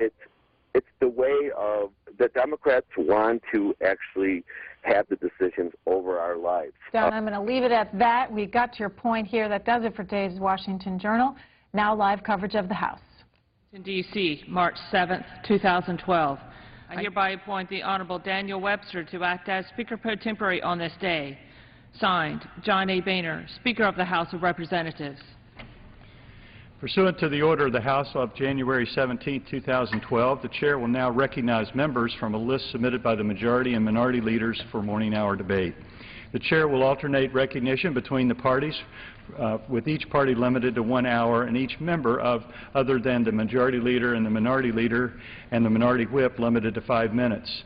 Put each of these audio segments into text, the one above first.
it's the way of the Democrats want to actually have the decisions over our lives. Don, I'm going to leave it at that. We got to your point here. That does it for today's Washington Journal. Now live coverage of the House. In D.C., March 7th, 2012. I hereby appoint the Honorable Daniel Webster to act as Speaker Pro Tempore on this day. Signed, John A. Boehner, Speaker of the House of Representatives. Pursuant to the order of the House of January 17, 2012, the Chair will now recognize members from a list submitted by the majority and minority leaders for morning hour debate. The Chair will alternate recognition between the parties, with each party limited to 1 hour, and each member other than the majority leader and the minority leader and the minority whip limited to 5 minutes.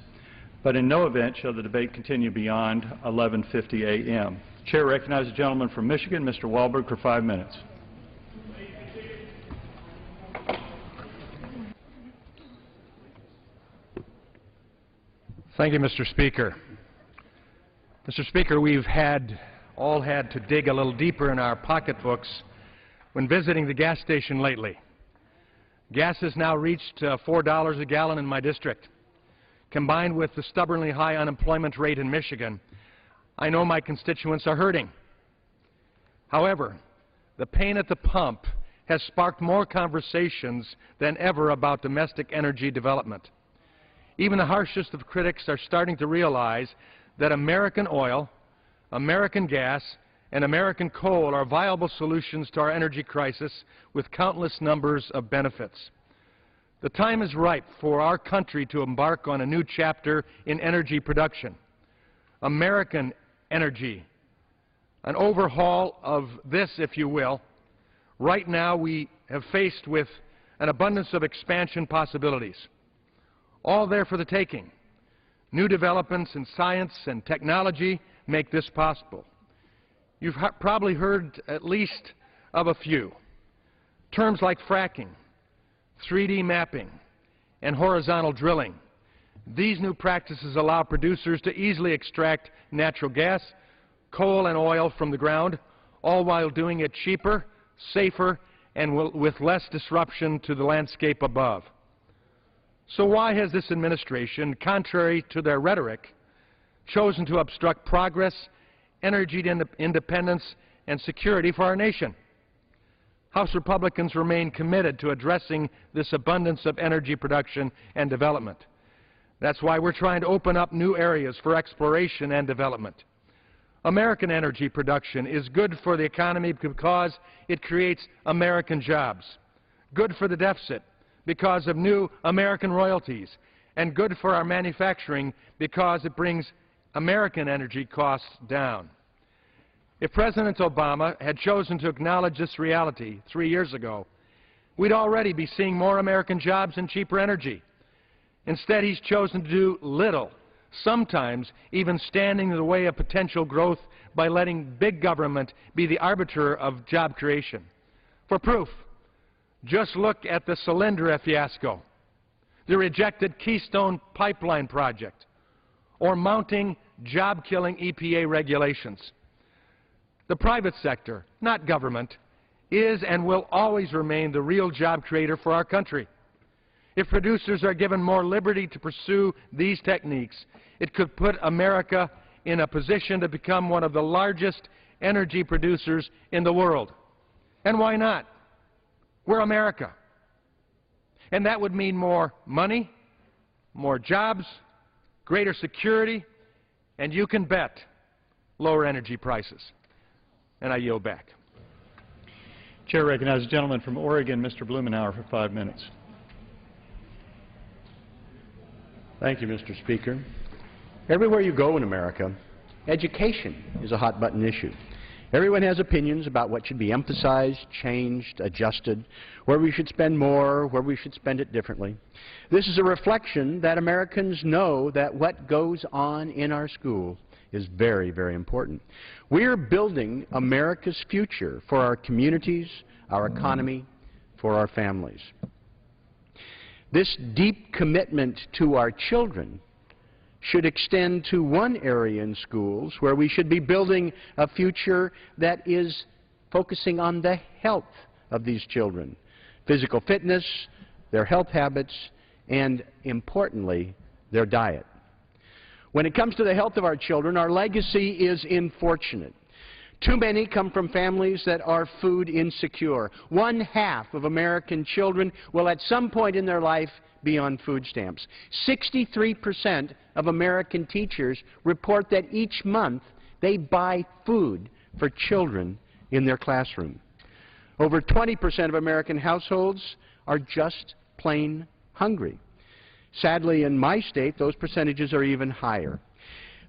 But in no event shall the debate continue beyond 11:50 a.m. The Chair recognizes the gentleman from Michigan, Mr. Walberg, for 5 minutes. Thank you, Mr. Speaker. Mr. Speaker, we've all had to dig a little deeper in our pocketbooks when visiting the gas station lately. Gas has now reached $4 a gallon in my district. Combined with the stubbornly high unemployment rate in Michigan, I know my constituents are hurting. However, the pain at the pump has sparked more conversations than ever about domestic energy development. Even the harshest of critics are starting to realize that American oil, American gas, and American coal are viable solutions to our energy crisis with countless numbers of benefits. The time is ripe for our country to embark on a new chapter in energy production. American energy, an overhaul of this, if you will. Right now we have faced with an abundance of expansion possibilities, all there for the taking. New developments in science and technology make this possible. You've probably heard at least of a few. Terms like fracking, 3D mapping, and horizontal drilling. These new practices allow producers to easily extract natural gas, coal, and oil from the ground, all while doing it cheaper, safer, and with less disruption to the landscape above. So why has this administration, contrary to their rhetoric, chosen to obstruct progress, energy independence, and security for our nation? House Republicans remain committed to addressing this abundance of energy production and development. That's why we're trying to open up new areas for exploration and development. American energy production is good for the economy because it creates American jobs, good for the deficit because of new American royalties, and good for our manufacturing because it brings American energy costs down. If President Obama had chosen to acknowledge this reality 3 years ago, we'd already be seeing more American jobs and cheaper energy. Instead, he's chosen to do little, sometimes even standing in the way of potential growth by letting big government be the arbiter of job creation. For proof, just look at the Solyndra fiasco, the rejected Keystone Pipeline project, or mounting job-killing EPA regulations. The private sector, not government, is and will always remain the real job creator for our country. If producers are given more liberty to pursue these techniques, it could put America in a position to become one of the largest energy producers in the world. And why not? We're America. And that would mean more money, more jobs, greater security, and you can bet, lower energy prices. And I yield back. Chair recognizes the gentleman from Oregon, Mr. Blumenauer, for 5 minutes. Thank you, Mr. Speaker. Everywhere you go in America, education is a hot-button issue. Everyone has opinions about what should be emphasized, changed, adjusted, where we should spend more, where we should spend it differently. This is a reflection that Americans know that what goes on in our school is very, very important. We're building America's future for our communities, our economy, for our families. This deep commitment to our children should extend to one area in schools where we should be building a future that is focusing on the health of these children, physical fitness, their health habits, and, importantly, their diet. When it comes to the health of our children, our legacy is unfortunate. Too many come from families that are food insecure. 1/2 of American children will at some point in their life be on food stamps. 63% of American teachers report that each month they buy food for children in their classroom. Over 20% of American households are just plain hungry. Sadly, in my state, those percentages are even higher.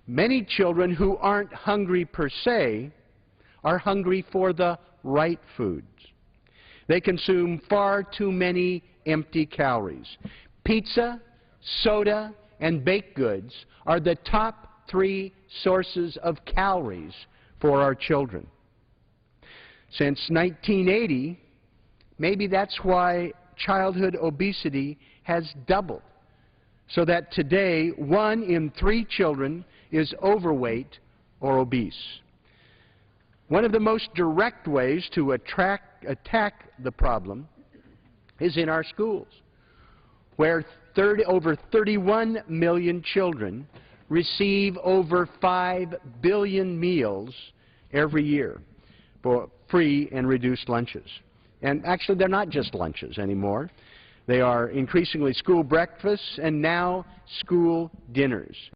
Many children who aren't hungry per se are hungry for the right foods. They consume far too many empty calories. Pizza, soda, and baked goods are the top 3 sources of calories for our children. Since 1980, maybe that's why childhood obesity has doubled, so that today 1 in 3 children is overweight or obese. One of the most direct ways to attack the problem is in our schools, where over 31 million children receive over 5 billion meals every year for free and reduced lunches. And actually, they're not just lunches anymore. They are increasingly school breakfasts and now school dinners.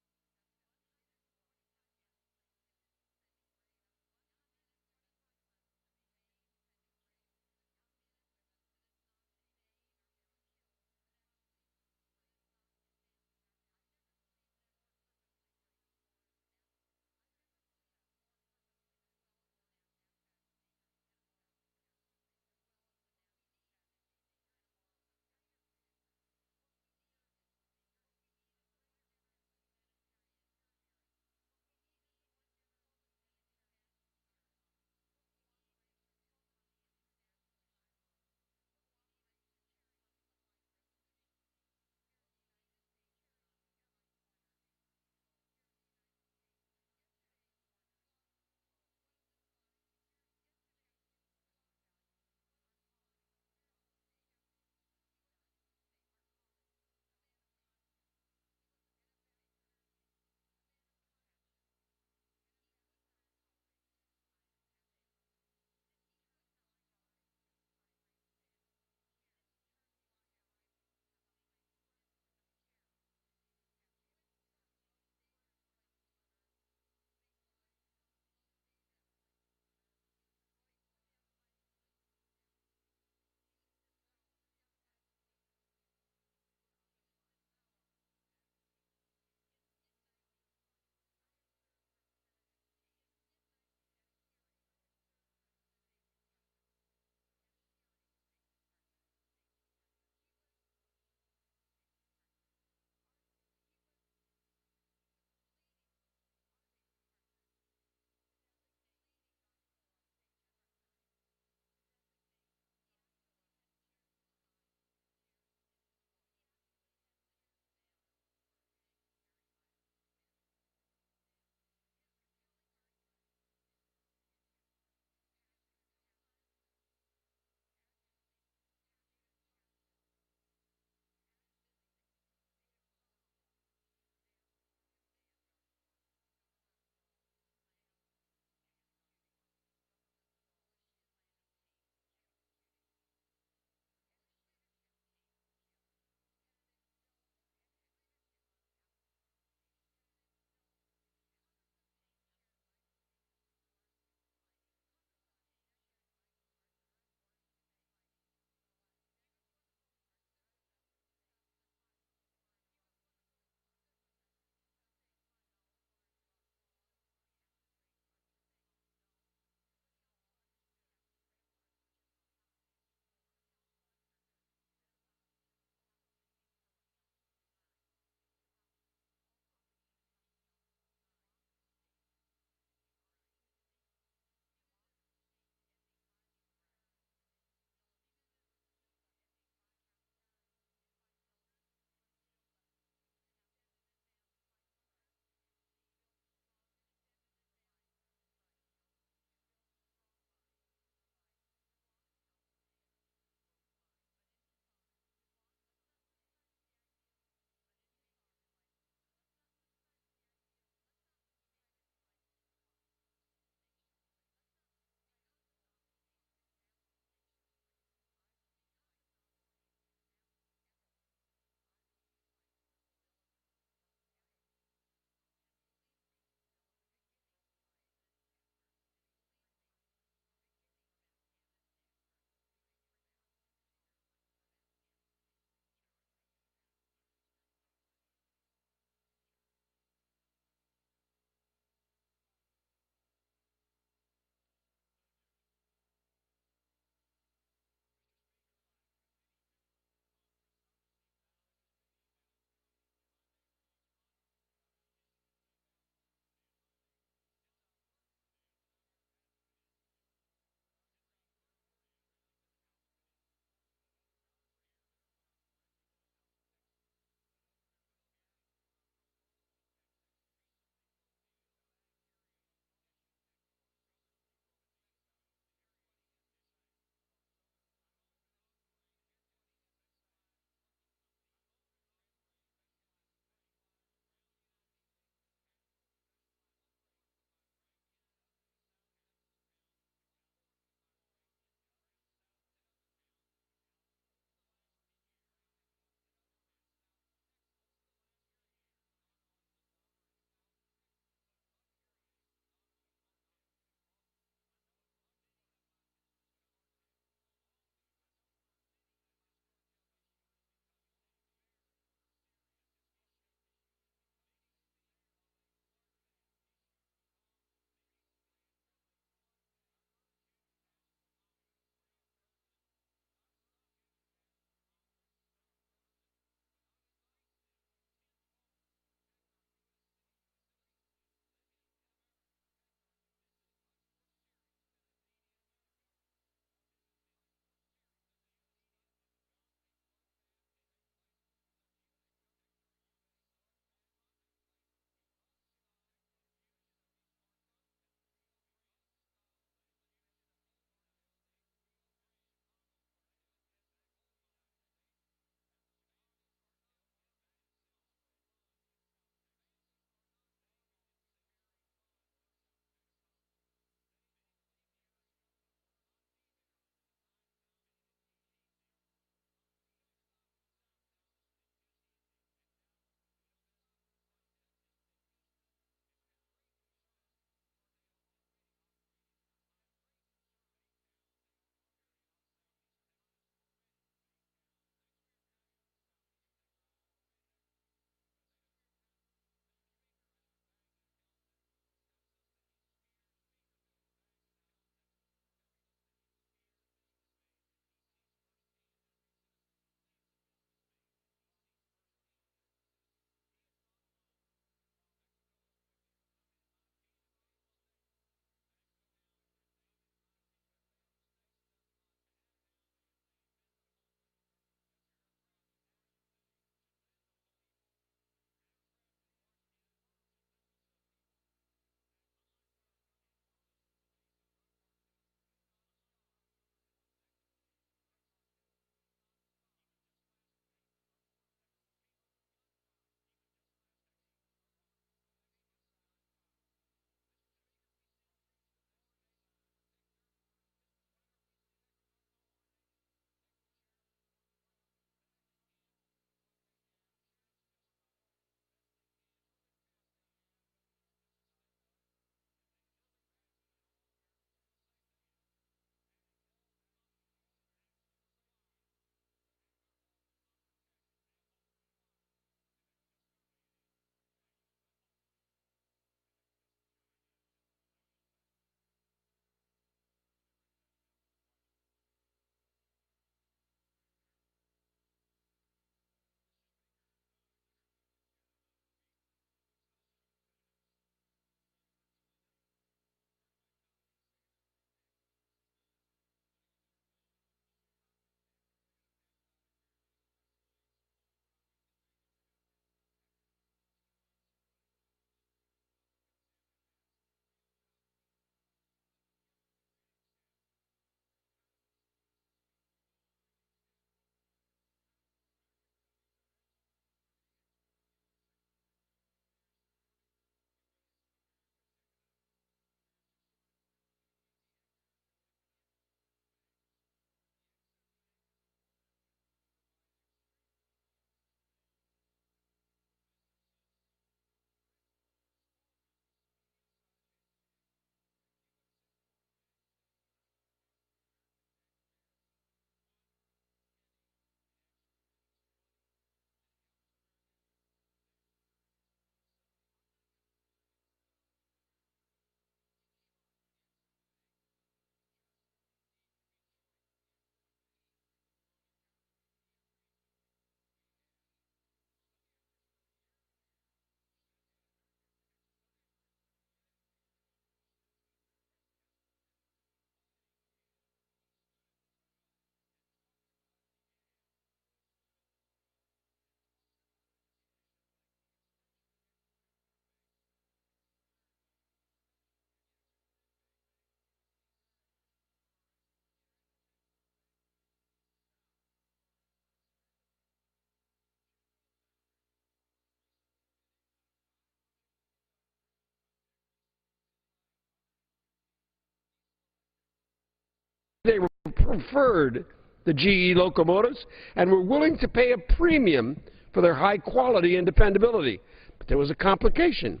preferred the GE locomotives and were willing to pay a premium for their high quality and dependability. But there was a complication.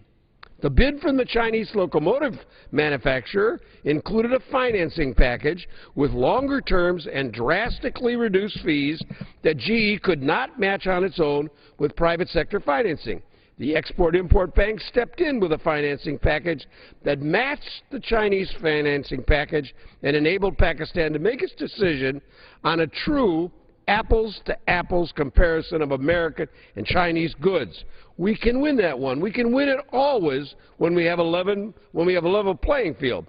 The bid from the Chinese locomotive manufacturer included a financing package with longer terms and drastically reduced fees that GE could not match on its own with private sector financing. The Export-Import Bank stepped in with a financing package that matched the Chinese financing package and enabled Pakistan to make its decision on a true apples-to-apples comparison of American and Chinese goods. We can win that one. We can win it always when we have a level playing field.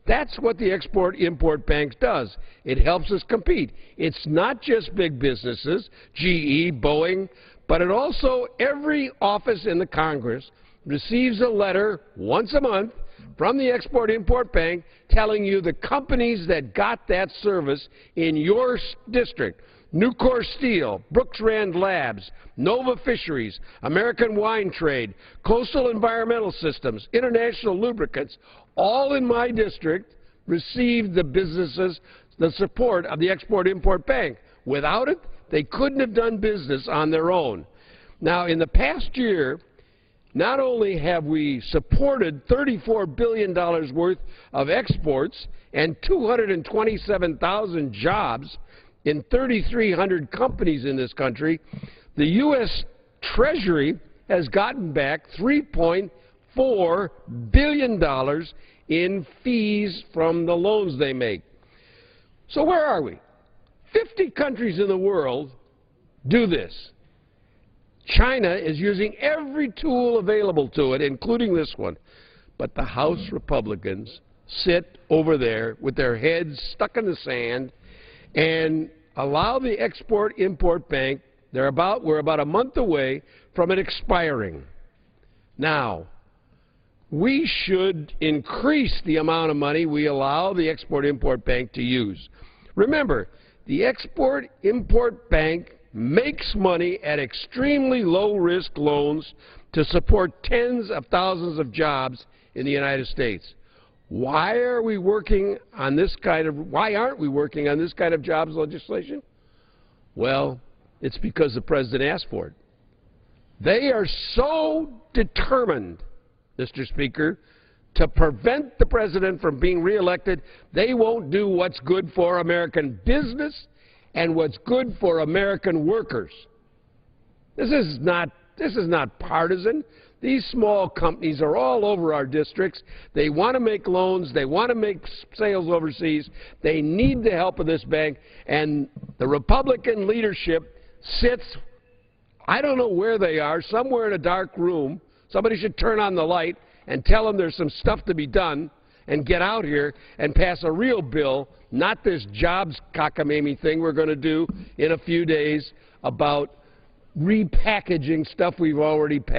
That's what the Export-Import Bank does. It helps us compete. It's not just big businesses, GE, Boeing, but it also, every office in the Congress receives a letter once a month from the Export-Import Bank telling you the companies that got that service in your district. Nucor Steel, Brooks Rand Labs, Nova Fisheries, American Wine Trade, Coastal Environmental Systems, International Lubricants, all in my district received the businesses, the support of the Export-Import Bank. Without it, they couldn't have done business on their own. Now, in the past year, not only have we supported $34 billion worth of exports and 227,000 jobs in 3,300 companies in this country, the U.S. Treasury has gotten back $3.4 billion in fees from the loans they make. So where are we? 50 countries in the world do this. China is using every tool available to it, including this one. But the House Republicans sit over there with their heads stuck in the sand and allow the Export-Import Bank, we're about a month away from it expiring. Now, we should increase the amount of money we allow the Export-Import Bank to use. Remember, the Export-Import Bank makes money at extremely low-risk loans to support tens of thousands of jobs in the United States. Why aren't we working on this kind of jobs legislation? Well, it's because the President asked for it. They are so determined, Mr. Speaker, to prevent the President from being reelected, they won't do what's good for American business and what's good for American workers. This is not partisan. These small companies are all over our districts. They want to make loans. They want to make sales overseas. They need the help of this bank. And the Republican leadership sits, I don't know where they are, somewhere in a dark room. Somebody should turn on the light and tell them there's some stuff to be done and get out here and pass a real bill, not this jobs cockamamie thing we're going to do in a few days about repackaging stuff we've already passed.